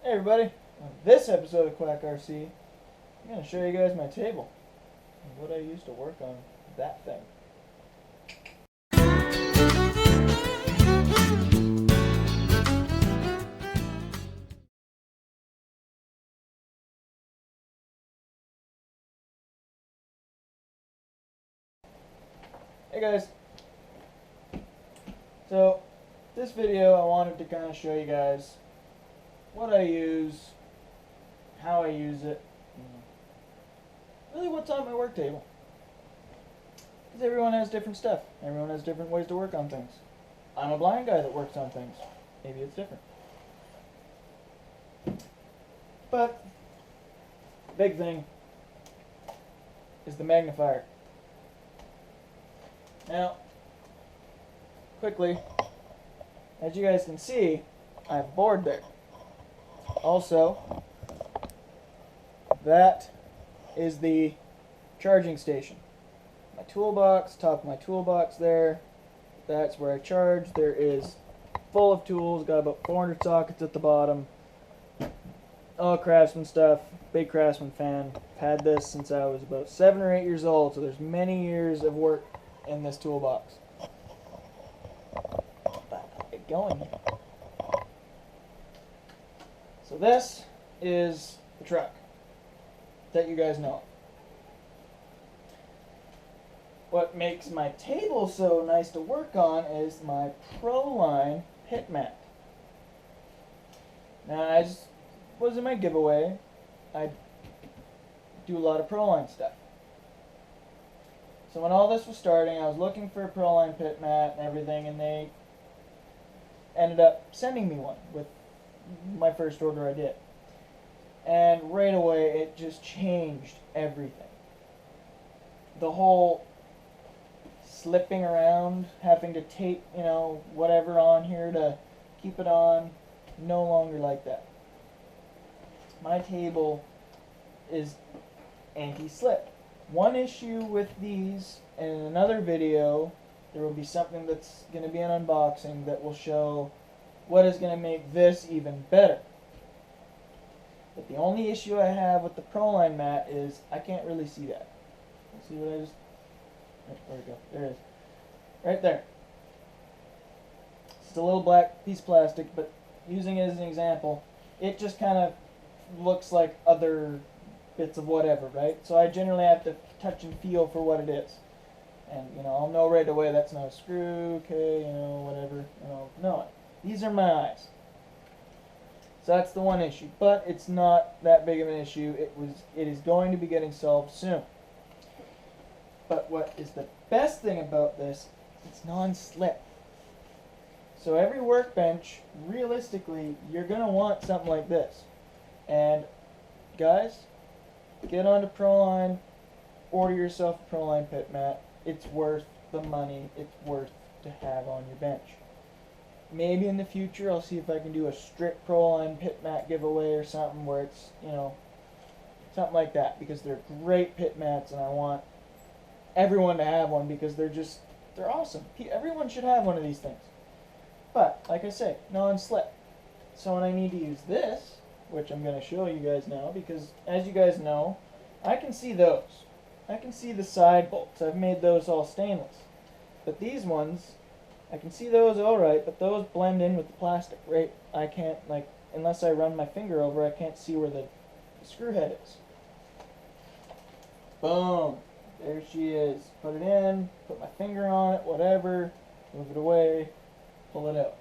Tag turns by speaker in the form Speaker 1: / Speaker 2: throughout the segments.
Speaker 1: Hey everybody, on this episode of Quak Rc, I'm going to show you guys my table and what I use to work on that thing. Hey guys, so this video I wanted to kind of show you guys what I use, how I use it, and really what's on my work table. Because everyone has different stuff. Everyone has different ways to work on things. I'm a blind guy that works on things. Maybe it's different. But the big thing is the magnifier. Now, quickly, as you guys can see, I have a board there. Also, that is the charging station. My toolbox, top of my toolbox there, that's where I charge. There is full of tools, got about 400 sockets at the bottom. All Craftsman stuff, big Craftsman fan. Had this since I was about 7 or 8 years old, so there's many years of work in this toolbox. But I'll get going here. So this is the truck that you guys know. What makes my table so nice to work on is my Proline pit mat. Now I just was in my giveaway. I do a lot of Proline stuff. So when all this was starting, I was looking for a Proline pit mat and everything, and they ended up sending me one with my first order I did. And right away, it just changed everything. The whole slipping around, having to tape, whatever on here to keep it on, no longer like that. My table is anti-slip. One issue with these, and in another video, there will be something that's going to be an unboxing that will show what is going to make this even better. But the only issue I have with the Proline mat is I can't really see that. See what I just... There we go. There it is. Right there. It's a little black piece of plastic, but using it as an example, it just kind of looks like other bits of whatever, right? So I generally have to touch and feel for what it is. And, I'll know right away that's not a screw, okay, whatever, know it. These are my eyes. So that's the one issue. But it's not that big of an issue. It is going to be getting solved soon. But what is the best thing about this, it's non-slip. So every workbench, realistically, you're going to want something like this. And guys, get onto Proline, order yourself a Proline pit mat. It's worth the money. It's worth to have on your bench. Maybe in the future I'll see if I can do a strict Proline pit mat giveaway or something where it's, something like that, because they're great pit mats and I want everyone to have one because they're awesome. Everyone should have one of these things. But, like I say, non-slip. So when I need to use this, which I'm going to show you guys now, because as you guys know, I can see those. I can see the side bolts. I've made those all stainless. But these ones, I can see those alright, but those blend in with the plastic, right? I can't, unless I run my finger over, I can't see where the screw head is. Boom. There she is. Put it in, put my finger on it, whatever, move it away, pull it out.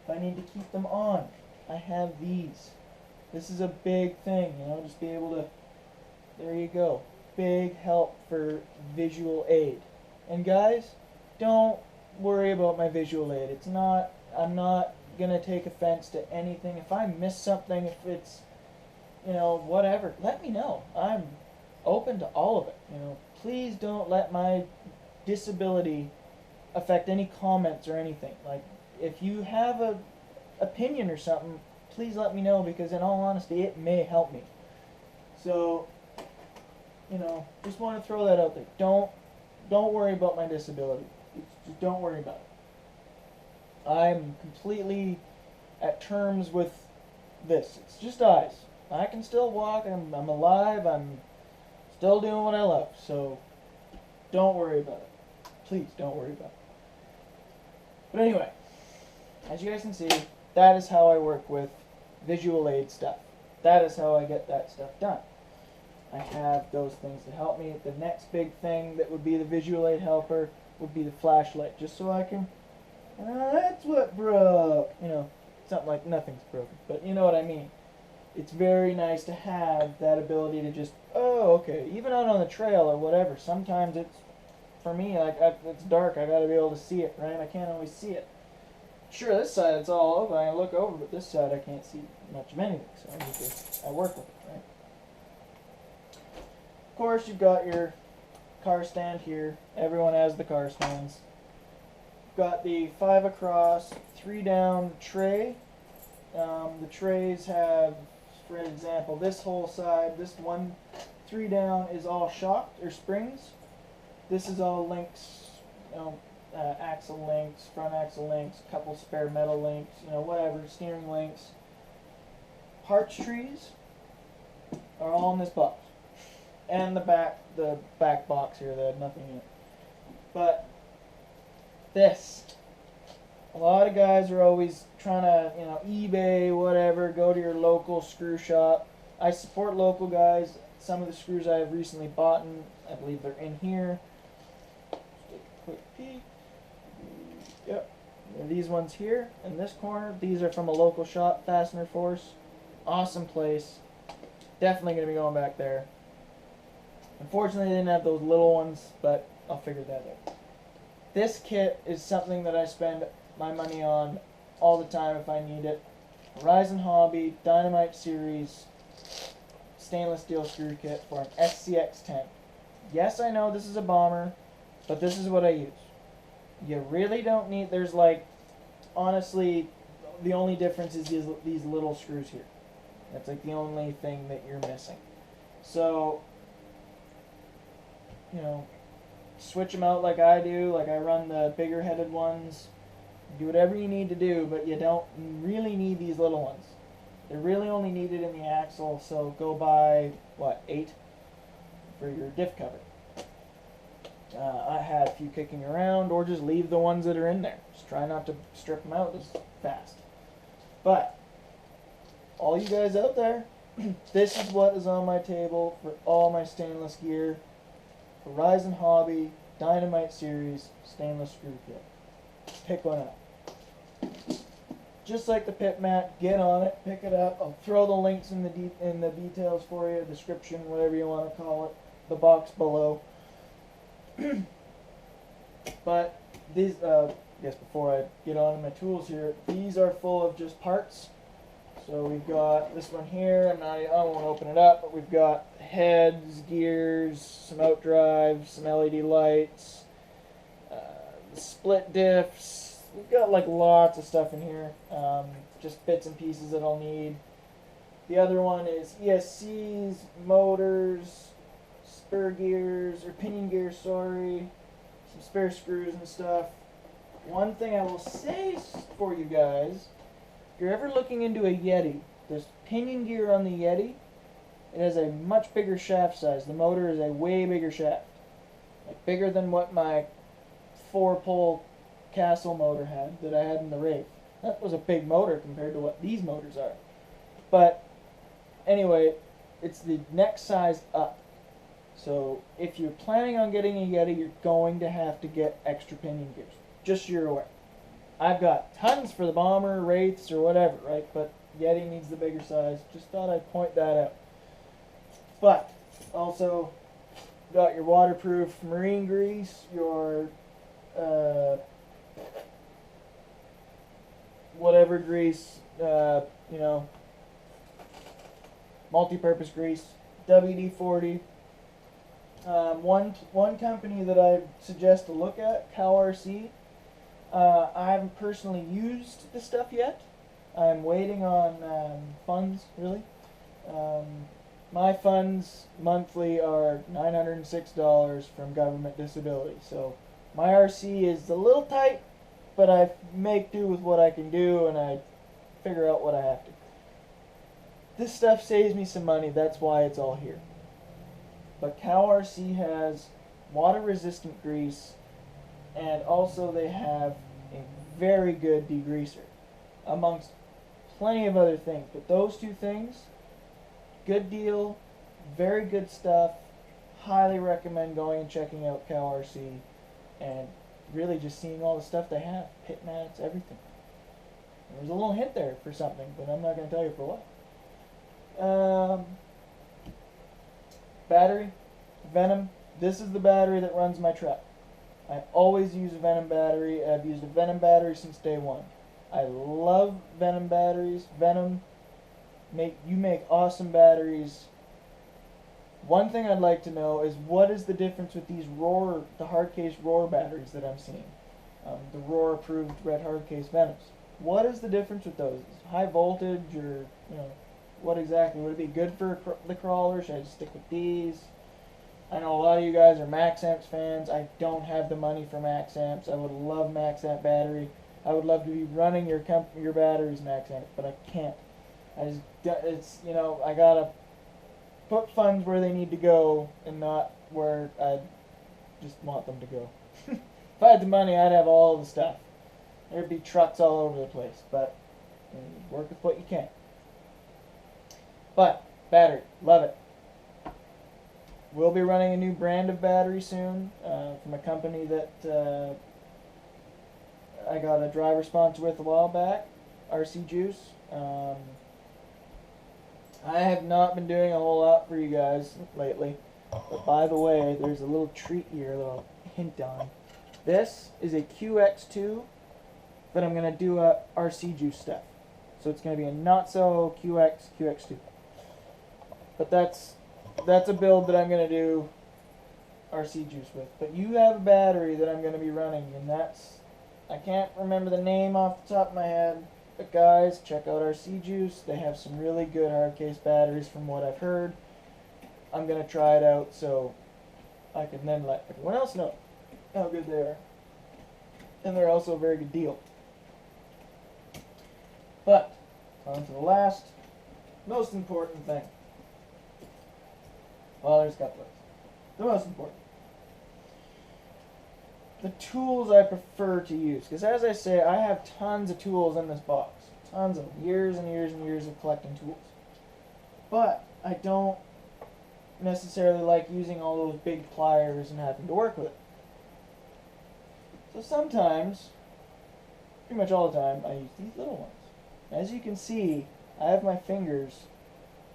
Speaker 1: If I need to keep them on, I have these. This is a big thing, just be able to, there you go. Big help for visual aid. And guys, don't worry about my visual aid. I'm not going to take offense to anything. If I miss something, if it's, whatever, let me know. I'm open to all of it. Please don't let my disability affect any comments or anything. If you have a opinion or something, please let me know, because in all honesty, it may help me. So, just want to throw that out there. Don't worry about my disability. Just don't worry about it. I'm completely at terms with this. It's just eyes. I can still walk. I'm alive. I'm still doing what I love. So don't worry about it. Please don't worry about it. But anyway, as you guys can see, that is how I work with visual aid stuff. That is how I get that stuff done. I have those things to help me. The next big thing that would be the visual aid helper would be the flashlight, just so I can, that's what broke, you know, something like nothing's broken, but you know what I mean. It's very nice to have that ability to just, oh, okay, even out on the trail or whatever, sometimes it's, for me, like, it's dark, I gotta be able to see it, right? I can't always see it. Sure, this side it's all over, I look over, but this side I can't see much of anything, so I work with it, right? Of course, you've got your car stand here. Everyone has the car stands. Got the 5 across, 3 down tray. The trays have, for example, this whole side, this one 3 down is all shocked or springs. This is all links, you know, axle links, front axle links, a couple spare metal links, you know, whatever, steering links. Harch trees are all in this box. And the back box here that had nothing in it. But this, a lot of guys are always trying to, you know, eBay, whatever, go to your local screw shop. I support local guys. Some of the screws I have recently bought, I believe they're in here. Just take a quick peek. Yep. There are these ones here in this corner. These are from a local shop, Fastener Force. Awesome place. Definitely going to be going back there. Unfortunately, they didn't have those little ones, but I'll figure that out. This kit is something that I spend my money on all the time if I need it. Horizon Hobby Dynamite Series stainless steel screw kit for an SCX-10. Yes, I know this is a bomber, but this is what I use. You really don't need, there's like, honestly, the only difference is these little screws here. That's like the only thing that you're missing. So, you know, switch them out like I do, like I run the bigger headed ones. Do whatever you need to do, but you don't really need these little ones. They're really only needed in the axle, so go buy, what, 8 for your diff cover. I had a few kicking around, or just leave the ones that are in there. Just try not to strip them out as fast. But, all you guys out there, this is what is on my table for all my stainless gear. Horizon Hobby Dynamite Series stainless screw kit. Pick one up. Just like the pit mat, get on it, pick it up. I'll throw the links in the details for you, description, whatever you want to call it, the box below. But these, I guess before I get on to my tools here, these are full of just parts. So we've got this one here. I won't open it up, but we've got heads, gears, some out drives, some LED lights, split diffs. We've got like lots of stuff in here. Just bits and pieces that I'll need. The other one is ESCs, motors, spur gears, or pinion gears, sorry. Some spare screws and stuff. One thing I will say for you guys, if you're ever looking into a Yeti, there's pinion gear on the Yeti. It has a much bigger shaft size. The motor is a way bigger shaft. Like bigger than what my 4-pole Castle motor had that I had in the Wraith. That was a big motor compared to what these motors are. But anyway, it's the next size up. So if you're planning on getting a Yeti, you're going to have to get extra pinion gears. Just so you're aware. I've got tons for the Bomber, Wraiths, or whatever, right? But Yeti needs the bigger size. Just thought I'd point that out. But also got your waterproof marine grease, your whatever grease, you know, multi-purpose grease, WD-40. One company that I suggest to look at, Quak Rc. I haven't personally used this stuff yet. I'm waiting on funds, really. My funds monthly are $906 from government disability. So my RC is a little tight, but I make do with what I can do, and I figure out what I have to. this stuff saves me some money. That's why it's all here. But Quak Rc has water-resistant grease, and also they have a very good degreaser, amongst plenty of other things. But those two things, good deal, very good stuff. Highly recommend going and checking out Quak Rc, and really just seeing all the stuff they have, pit mats, everything. There's a little hint there for something, but I'm not going to tell you for what. Battery, Venom. This is the battery that runs my truck. I always use a Venom battery. I've used a Venom battery since day one. I love Venom batteries. Venom, you make awesome batteries. One thing I'd like to know is what is the difference with these the hard case Roar batteries that I'm seeing, the Roar approved red hard case Venoms. What is the difference with those? High voltage, or what exactly? Would it be good for the crawler? Should I just stick with these? I know a lot of you guys are Max Amps fans. I don't have the money for Max Amps. I would love Max Amp battery. I would love to be running your batteries Max Amp, but I can't. I gotta put funds where they need to go and not where I just want them to go. If I had the money, I'd have all the stuff. There'd be trucks all over the place, but work with what you can. But battery, love it. We'll be running a new brand of battery soon from a company that I got a driver sponsor with a while back, rcjuice. I have not been doing a whole lot for you guys lately, but by the way, there's a little treat here, a little hint on. This is a QX2, but I'm going to do a rcjuice stuff. So it's going to be a not-so QX2. But that's a build that I'm going to do rcjuice with. But you have a battery that I'm going to be running, and I can't remember the name off the top of my head. But guys, check out rcjuice. They have some really good hard case batteries from what I've heard. I'm going to try it out so I can then let everyone else know how good they are. And they're also a very good deal. But, on to the last, most important thing. Well, there's a couple of the most important. The tools I prefer to use. Because as I say, I have tons of tools in this box. Tons of them. Years and years and years of collecting tools. But I don't necessarily like using all those big pliers and having to work with it. So sometimes, pretty much all the time, I use these little ones. As you can see, I have my fingers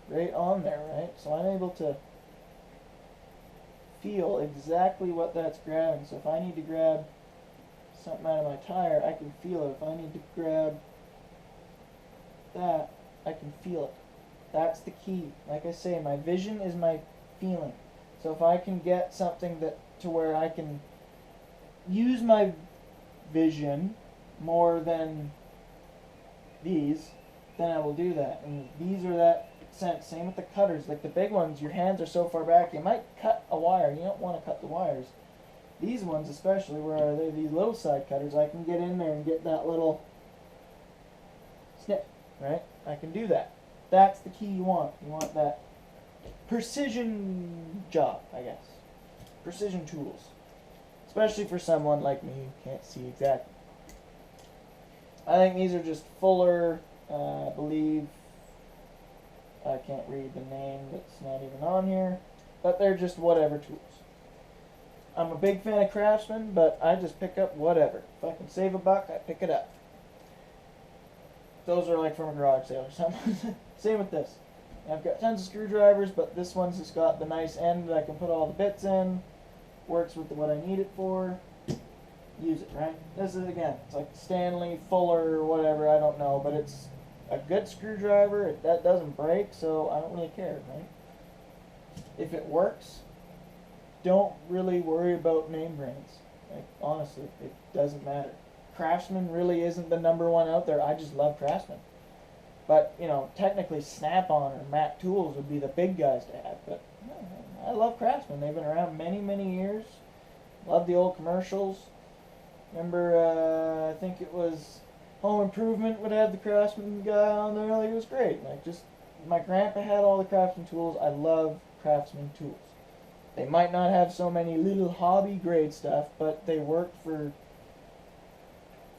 Speaker 1: right on there, right? So I'm able to feel exactly what that's grabbing. So if I need to grab something out of my tire, I can feel it. If I need to grab that, I can feel it. That's the key. Like I say, my vision is my feeling. So if I can get something to where I can use my vision more than these, then I will do that. And these are that sense. Same with the cutters. Like the big ones, your hands are so far back, you might cut a wire. You don't want to cut the wires. These ones especially, where they're these little side cutters, I can get in there and get that little snip, right? I can do that. That's the key you want. You want that precision job, I guess. Precision tools. Especially for someone like me who can't see exactly. I think these are just Fuller, I believe, I can't read the name, that's not even on here, but they're just whatever tools. I'm a big fan of Craftsman, but I just pick up whatever. If I can save a buck, I pick it up. Those are like from a garage sale or something. Same with this. I've got tons of screwdrivers, but this one's just got the nice end that I can put all the bits in. Works with what I need it for. Use it, right? This is, again, it's like Stanley, Fuller, or whatever, I don't know, but it's a good screwdriver. That doesn't break, so I don't really care, right? If it works, don't really worry about name brands. Like, honestly, it doesn't matter. Craftsman really isn't the #1 out there. I just love Craftsman. But, technically Snap-on or Mac Tools would be the big guys to have. But I love Craftsman. They've been around many, many years. Love the old commercials. Remember, I think it was Home Improvement would have the Craftsman guy on there. Like, it was great. Like, just my grandpa had all the craftsman tools. I love craftsman tools. They might not have so many little hobby grade stuff, but they work for...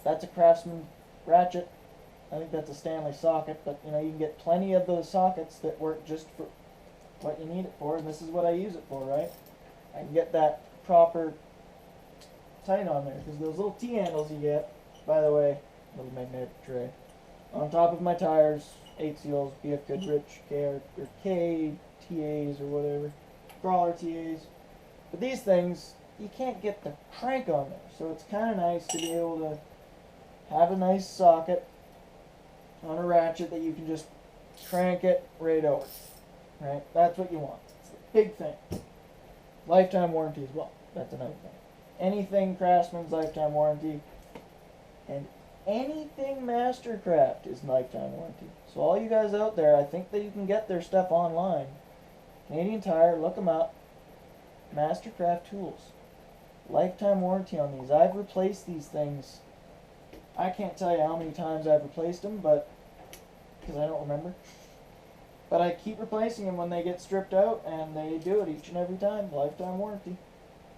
Speaker 1: That's a craftsman ratchet. I think that's a Stanley socket, but you know, you can get plenty of those sockets that work just for what you need it for, and this is what I use it for, right? I can get that proper tight on there, because those little T-handles you get, by the way, little magnetic tray, on top of my tires, 8 seals, BF Goodrich, KTAs or whatever, Crawler TAs, but these things, you can't get the crank on there, so it's kind of nice to be able to have a nice socket on a ratchet that you can just crank it right over, right? That's what you want. It's a big thing. Lifetime warranty as well. That's another thing. Anything Craftsman's lifetime warranty, and anything Mastercraft is lifetime warranty. So all you guys out there, I think that you can get their stuff online. Canadian Tire, look them up. Mastercraft tools. Lifetime warranty on these. I've replaced these things. I can't tell you how many times I've replaced them, but because I don't remember. But I keep replacing them when they get stripped out, and they do it each and every time. Lifetime warranty.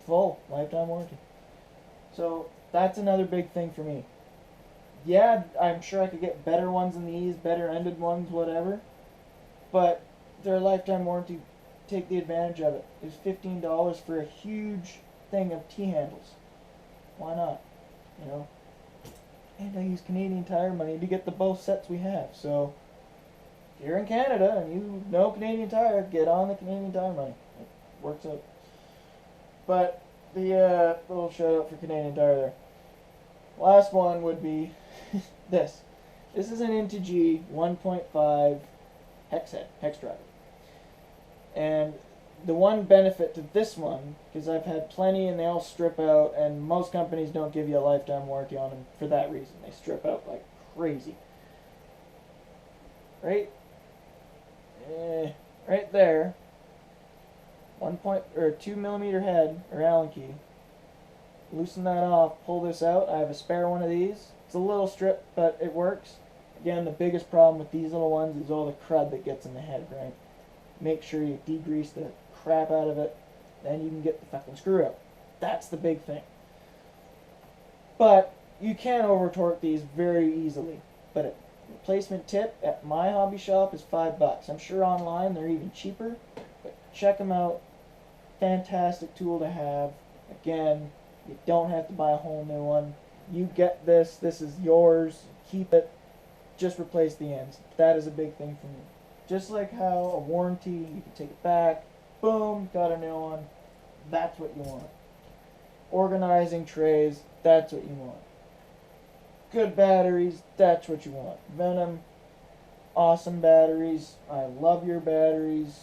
Speaker 1: Full lifetime warranty. So that's another big thing for me. Yeah, I'm sure I could get better ones than these, better ended ones, whatever. But their lifetime warranty, take the advantage of it. It's $15 for a huge thing of T-handles. Why not? You know? And I use Canadian Tire money to get the both sets we have. So, if you're in Canada and you know Canadian Tire, get on the Canadian Tire money. It works out. But the little shout out for Canadian Tire there. Last one would be this. This is an Integ 1.5 hex driver. And the one benefit to this one, because I've had plenty and they all strip out, and most companies don't give you a lifetime warranty on them for that reason. They strip out like crazy. Right? Right there, 2 millimeter head or Allen key. Loosen that off, pull this out. I have a spare one of these. It's a little strip, but it works. Again, the biggest problem with these little ones is all the crud that gets in the head, right? Make sure you degrease the crap out of it, then you can get the fucking screw out. That's the big thing. But you can over torque these very easily. But a replacement tip at my hobby shop is $5. I'm sure online they're even cheaper, but check them out. Fantastic tool to have. Again, you don't have to buy a whole new one. You get this. This is yours. Keep it. Just replace the ends. That is a big thing for me. Just like how a warranty, you can take it back, boom, got a new one. That's what you want. Organizing trays, that's what you want. Good batteries, that's what you want. Venom, awesome batteries. I love your batteries.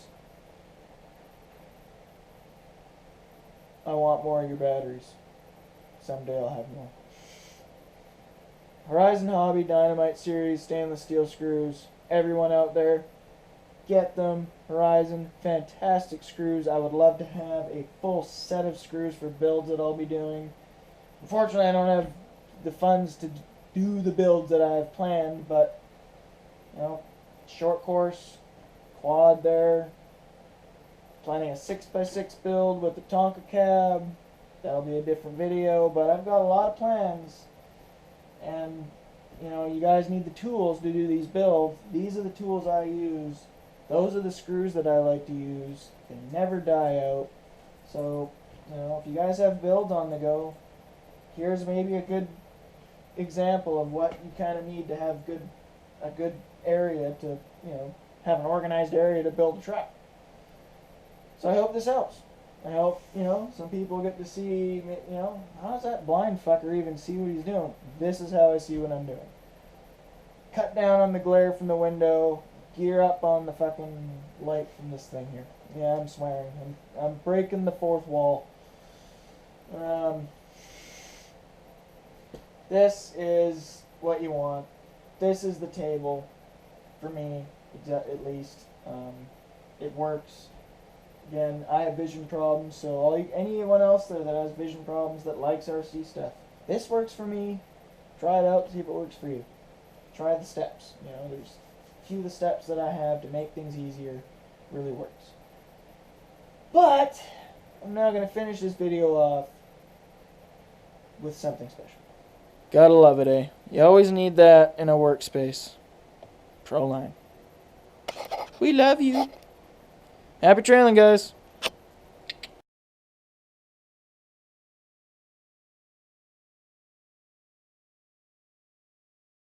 Speaker 1: I want more of your batteries. Someday I'll have more. Horizon Hobby Dynamite Series stainless steel screws. Everyone out there, get them. Horizon, fantastic screws. I would love to have a full set of screws for builds that I'll be doing. Unfortunately, I don't have the funds to do the builds that I have planned, but, you know, short course, quad there. Planning a 6x6 build with the Tonka cab. That'll be a different video, but I've got a lot of plans. And, you know, you guys need the tools to do these builds. These are the tools I use. Those are the screws that I like to use. They never die out. So, you know, if you guys have builds on the go, here's maybe a good example of what you kind of need to have a good area to, you know, have an organized area to build a truck. So I hope this helps. I hope, you know, some people get to see, you know, how does that blind fucker even see what he's doing? This is how I see what I'm doing. Cut down on the glare from the window. Gear up on the fucking light from this thing here. Yeah, I'm swearing. I'm breaking the fourth wall. This is what you want. This is the table. For me, at least. It works. Again, I have vision problems, so anyone else there that has vision problems that likes RC stuff, this works for me. Try it out, see if it works for you. Try the steps. You know, there's few of the steps that I have to make things easier really works. But I'm now going to finish this video off with something special. Gotta love it, eh? You always need that in a workspace. Pro line. We love you. Happy trailing, guys.